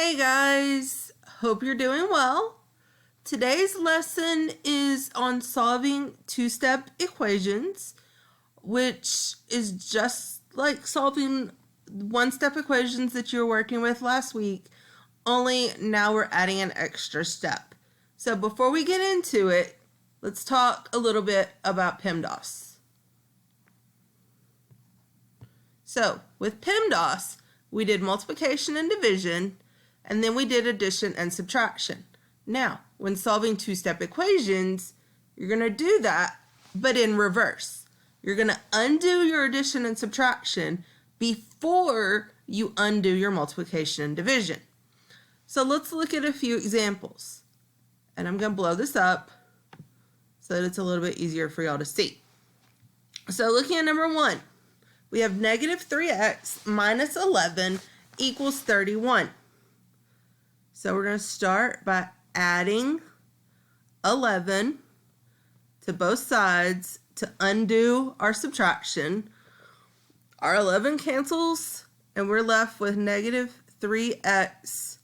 Hey guys, hope you're doing well. Today's lesson is on solving two-step equations, which is just like solving one-step equations that you were working with last week, only now we're adding an extra step. So before we get into it, let's talk a little bit about PEMDAS. So with PEMDAS, we did multiplication and division, and then we did addition and subtraction. Now, when solving two-step equations, you're going to do that, but in reverse. You're going to undo your addition and subtraction before you undo your multiplication and division. So let's look at a few examples. And I'm going to blow this up so that it's a little bit easier for y'all to see. So looking at number 1, we have negative 3x minus 11 equals 31. So we're going to start by adding 11 to both sides to undo our subtraction. Our 11 cancels, and we're left with negative 3x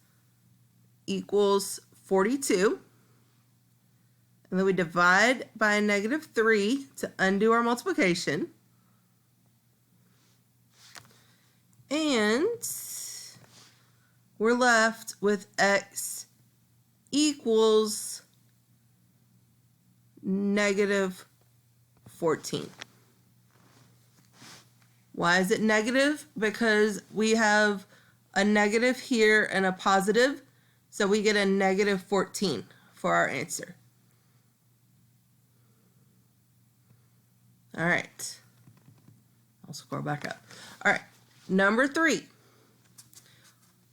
equals 42. And then we divide by a negative 3 to undo our multiplication. And we're left with x equals negative 14. Why is it negative? Because we have a negative here and a positive, so we get a negative 14 for our answer. All right, I'll scroll back up. All right, number 3.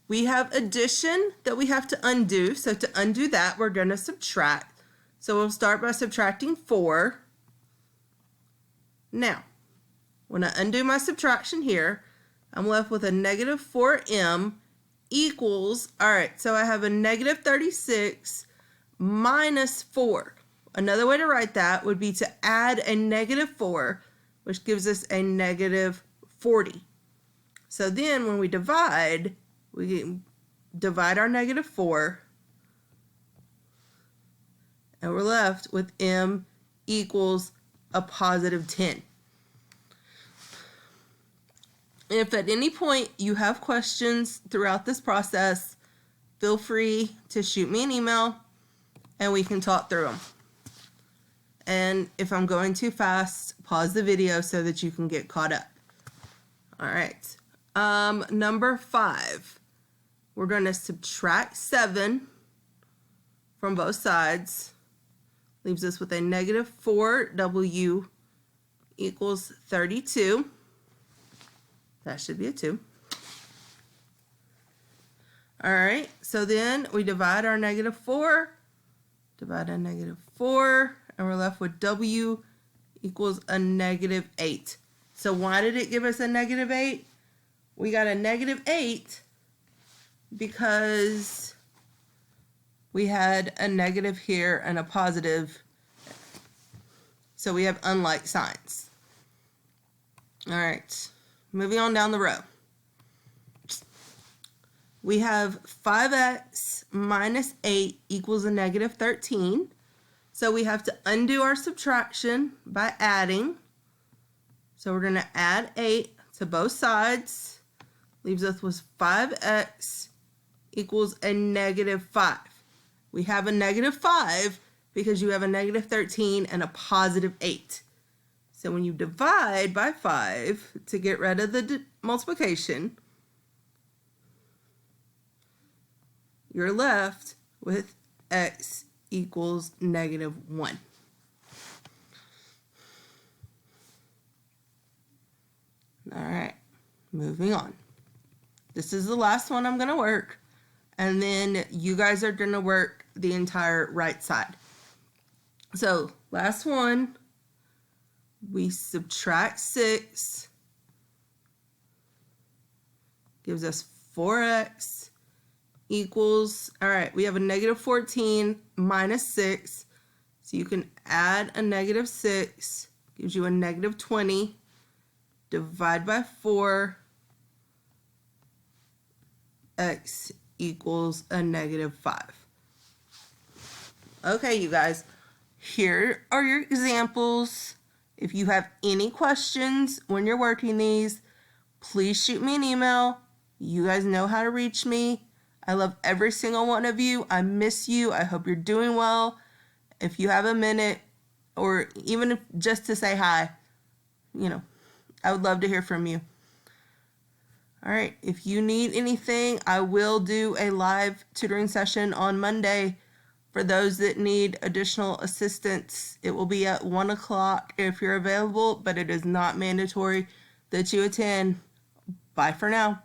We have addition that we have to undo. So to undo that, we're going to subtract. So we'll start by subtracting 4. Now, when I undo my subtraction here, I'm left with a negative 4m equals, all right, so I have a negative 36 minus 4. Another way to write that would be to add a negative 4, which gives us a negative 40. So then when we divide, we divide our negative 4, and we're left with m equals a positive 10. If at any point you have questions throughout this process, feel free to shoot me an email and we can talk through them. And if I'm going too fast, pause the video so that you can get caught up. All right. Number 5. We're going to subtract 7 from both sides. Leaves us with a negative 4w equals 32. That should be a 2. All right, so then we divide our negative 4, divide a negative 4, and we're left with w equals a negative 8. So why did it give us a negative 8? We got a negative 8 because we had a negative here and a positive, so we have unlike signs. All right, moving on down the row. We have 5x minus 8 equals a negative 13. So we have to undo our subtraction by adding. So we're going to add 8 to both sides. Leaves us with 5x equals a negative 5. We have a negative 5 because you have a negative 13 and a positive 8. So when you divide by 5 to get rid of the multiplication, you're left with x equals negative 1. All right, moving on. This is the last one I'm going to work, and then you guys are going to work the entire right side. So last one, we subtract 6, gives us 4x equals, all right, we have a negative 14 minus 6, so you can add a negative 6, gives you a negative 20, divide by 4, x equals a -5. Okay, you guys, here are your examples. If you have any questions when you're working these, please shoot me an email. You guys know how to reach me. I love every single one of you. I miss you. I hope you're doing well. If you have a minute, or even if just to say hi, I would love to hear from you. All right, if you need anything, I will do a live tutoring session on Monday. For those that need additional assistance, it will be at 1 o'clock if you're available, but it is not mandatory that you attend. Bye for now.